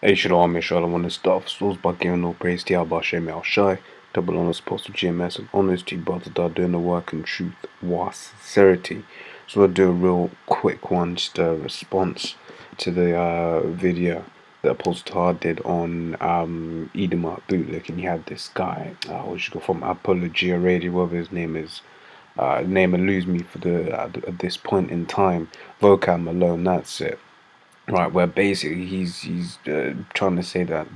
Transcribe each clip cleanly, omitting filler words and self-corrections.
Hey, Shalom, Shalom on this stuff. Source by giving all praise to Yahweh Shem Al Shai, double honors, apostle GMS, and honors to you brothers that are doing the work in truth, war, sincerity. So I'll do a real quick one, just a response to the video that Apostle Tar did on Edomite bootleg, and you had this guy, what you go from Apologia Radio, whatever his name is. Name eludes me for at this point in time. Vocab alone, that's it. Right, where basically he's trying to say that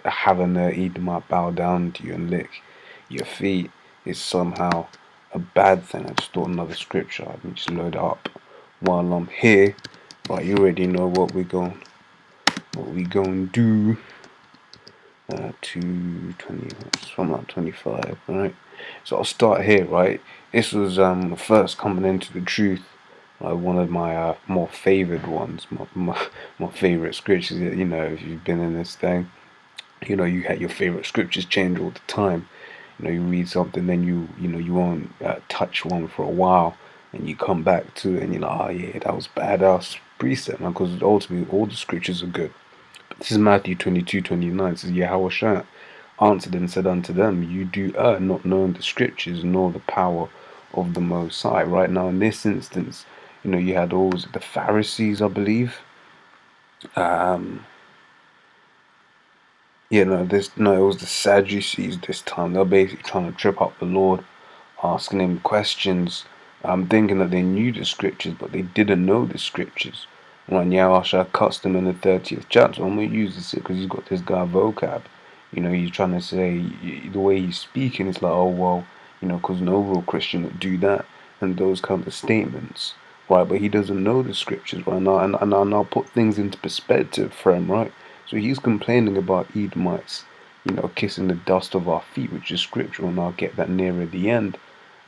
having the Edomite bow down to you and lick your feet is somehow a bad thing. I just thought another scripture. Let me just load it up while I'm here. Right, you already know what we going to do. 220 from like 25. Right, so I'll start here. Right, this was first coming into the truth. One of my more favored ones, my favorite scriptures. You know, if you've been in this thing, you know you had your favorite scriptures change all the time. You know, you read something, then you won't touch one for a while, and you come back to it, and you're like, oh yeah, that was badass precept, man. Because ultimately, all the scriptures are good. But this is Matthew 22:29. It says, Yahweh answered and said unto them, you do err, not knowing the scriptures nor the power of the Most High. Right now, in this instance, you know, you had all the Pharisees, I believe. It was the Sadducees this time. They're basically trying to trip up the Lord, asking him questions, thinking that they knew the scriptures, but they didn't know the scriptures. When Yahweh cuts them in the 30th chapter, I'm going to use this because he's got this guy vocab. You know, he's trying to say, the way he's speaking, it's like, oh, well, you know, because no real Christian would do that, and those kind of statements, right? But he doesn't know the scriptures, right? And I'll put things into perspective for him, right? So he's complaining about Edomites, you know, kissing the dust of our feet, which is scriptural, and I'll get that nearer the end.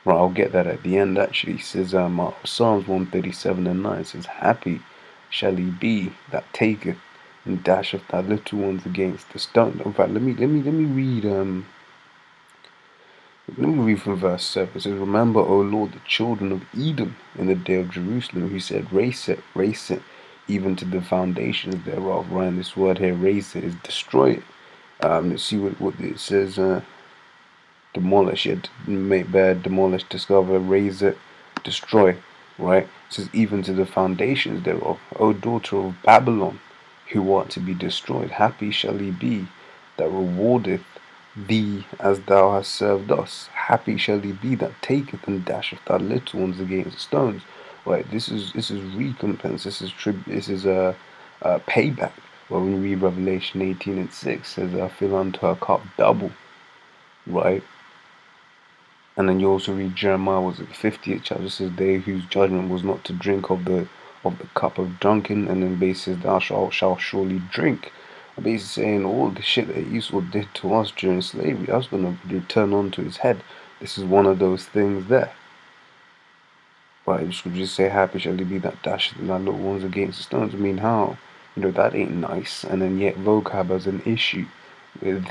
Right, I'll get that at the end actually. It says Psalms 137:9 says, happy shall he be that taketh and dasheth thy little ones against the stone. In fact, let me read from verse 7. It says, remember, O Lord, the children of Edom in the day of Jerusalem, who said, race it, even to the foundations thereof. Right, and this word here, race it, is destroy it. Let's see what it says. Demolish it, make bad, demolish, discover, raise it, destroy. Right? It says, even to the foundations thereof. O daughter of Babylon, who art to be destroyed, happy shall he be that rewardeth thee as thou hast served us. Happy shall he be that taketh and dasheth thy little ones against stones. Right? This is recompense. This is a payback. When we read Revelation 18:6, it says, I fill unto her cup double. Right? And then you also read Jeremiah, was it the 50th chapter? It says, they whose judgment was not to drink of the cup of drunken, and then basically thou shalt surely drink. I'm basically saying all the shit that Esau did to us during slavery, that's gonna return onto his head. This is one of those things there. Right, you should just say, happy shall he be that dashed thy little ones against the stones. I mean, how? You know, that ain't nice. And then yet vocab has an issue with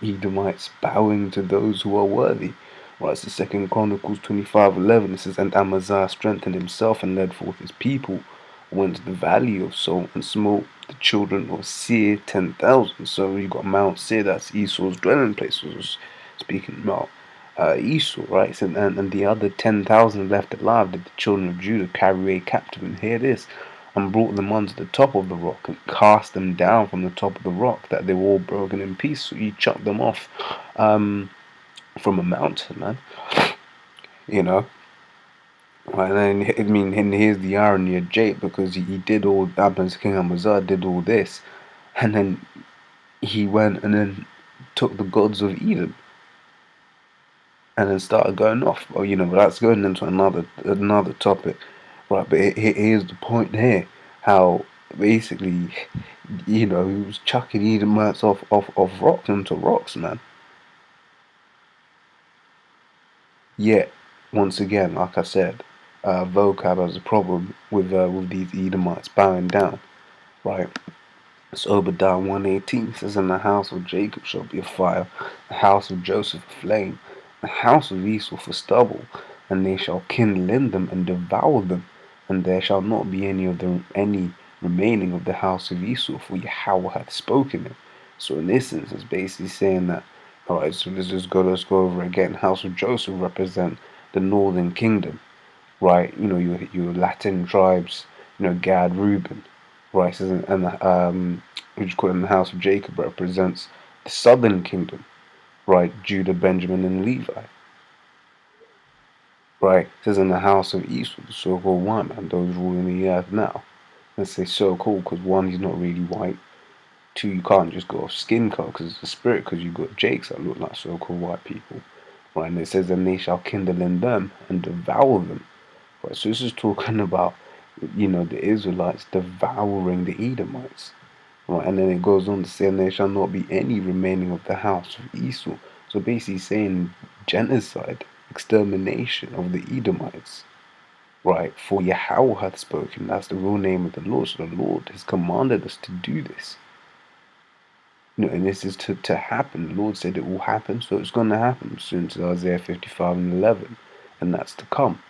Edomites bowing to those who are worthy. Right, it's the 2 Chronicles 25:11. It says, and Amaziah strengthened himself and led forth his people, went to the valley of Salt and smote the children of Seir 10,000. So you got Mount Seir, that's Esau's dwelling place. Was speaking about Esau, right? So, and the other 10,000 left alive did the children of Judah carry away captive. And hear this, and brought them unto the top of the rock, and cast them down from the top of the rock, that they were all broken in pieces. So you chucked them off from a mountain, man. You know. Right, and here's the irony of Jake, because he did all that. King Amaziah did all this, and then he went and then took the gods of Edom, and then started going off. Well, you know, but that's going into another topic, right? But here's the point here: how basically, you know, he was chucking Edomites off rocks onto rocks, man. Yet, once again, like I said, vocab has a problem with these Edomites bowing down, right? So Obadiah 1:18 says, in the house of Jacob shall be a fire, the house of Joseph a flame, the house of Esau for stubble, and they shall kindle in them and devour them, and there shall not be any remaining of the house of Esau, for Yahweh hath spoken it. So in this instance, it's basically saying that, alright, so let's go over again. House of Joseph represent the northern kingdom, right? Your Latin tribes, Gad, Reuben, right? And what you call it, in the house of Jacob represents the southern kingdom, right? Judah, Benjamin, and Levi, right? It says in the house of Esau, the so-called white man, those ruling the earth now. Let's say so-called because one, he's not really white. Two, you can't just go off skin color because it's a spirit, because you've got Jakes that look like so-called white people, right? And it says, and they shall kindle in them and devour them, right? So this is talking about, the Israelites devouring the Edomites, right? And then it goes on to say, and there shall not be any remaining of the house of Esau. So basically saying genocide, extermination of the Edomites, right? For Yahweh hath spoken. That's the real name of the Lord. So the Lord has commanded us to do this. And this is to happen. The Lord said it will happen, so it's going to happen soon, to Isaiah 55 and 11. And that's to come,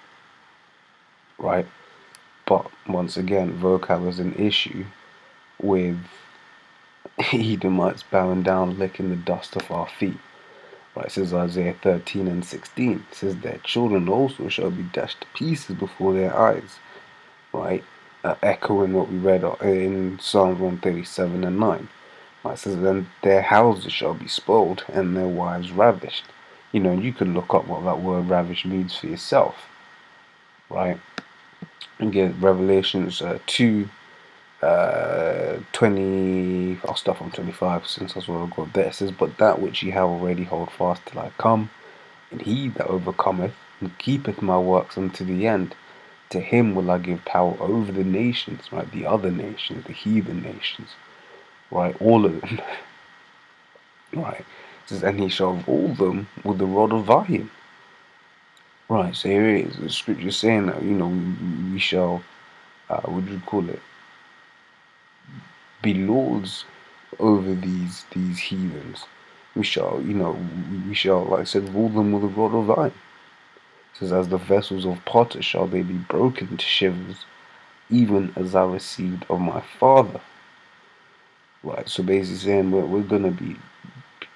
right? But once again, vocab is an issue with Edomites bowing down, licking the dust off our feet. Right, it says Isaiah 13 and 16. It says their children also shall be dashed to pieces before their eyes. Right, echoing what we read in Psalms 137 and 9. Right, it says then their houses shall be spoiled and their wives ravished. You can look up what that word ravish means for yourself. Right, and get Revelations 2. 20, I'll start from 25 since that's what I've got there. It says, but that which ye have already hold fast till I come, and he that overcometh and keepeth my works unto the end, to him will I give power over the nations, right? The other nations, the heathen nations, right? All of them, right? It says, and he shall rule them with the rod of iron. Right, so here it is. The scripture saying that, we shall, what do you call it? Be lords over these heathens. We shall, like I said, rule them with a rod of iron. It says, as the vessels of potter shall they be broken to shivers, even as I received of my Father. Right, so basically saying we're gonna be,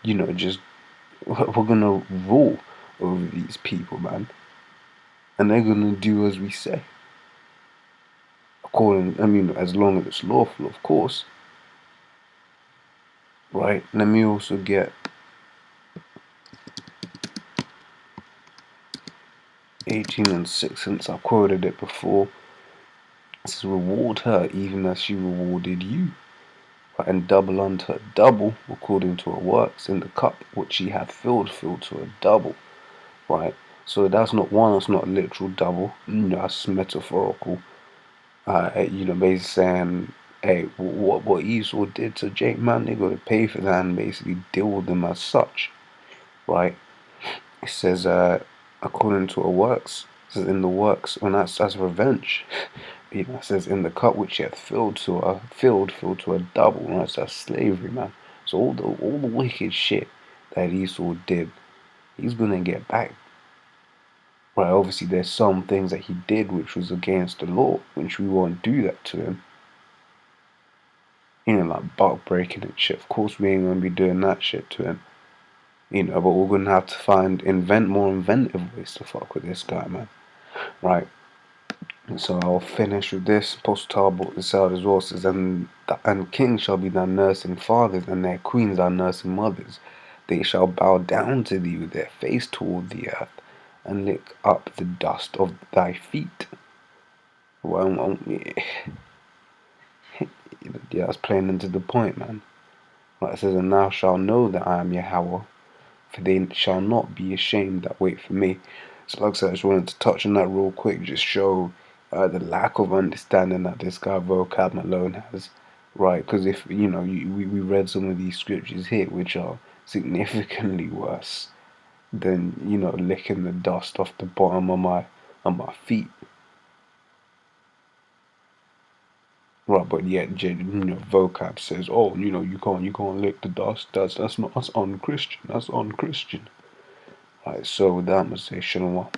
we're gonna rule over these people, man, and they're gonna do as we say. As long as it's lawful, of course. Right, let me also get 18 and 6, since I quoted it before. It says, reward her even as she rewarded you, right? And double unto her double according to her works. In the cup which she hath filled to her double, right? So that's not one, that's not a literal double, that's metaphorical. Basically saying, hey, what Esau did to Jake, man, they got to pay for that and basically deal with them as such, right? It says, according to her works. It says in the works, and that's revenge. It says in the cup which she hath filled to a double, right? So that's slavery, man. So all the wicked shit that Esau did, he's gonna get back. Right, obviously there's some things that he did which was against the law, which we won't do that to him. Like buck breaking and shit. Of course we ain't gonna be doing that shit to him. But we're gonna have to invent more inventive ways to fuck with this guy, man. Right. And so I'll finish with this. Apostle brought this out as well. It says, and kings shall be thy nursing fathers, and their queens thy nursing mothers. They shall bow down to thee with their face toward the earth, and lick up the dust of thy feet. Well, yeah, that's playing into the point, man. Like it says, and thou shalt know that I am Yahweh, for they shall not be ashamed that wait for me. So like I said, I just wanted to touch on that real quick, just show the lack of understanding that this guy vocab Malone has, right? Because if we read some of these scriptures here, which are significantly worse than licking the dust off the bottom of my feet, right? But yet, vocab says, oh, you can't lick the dust. That's unchristian. That's unchristian. Right. So with that, I'm gonna say shalom.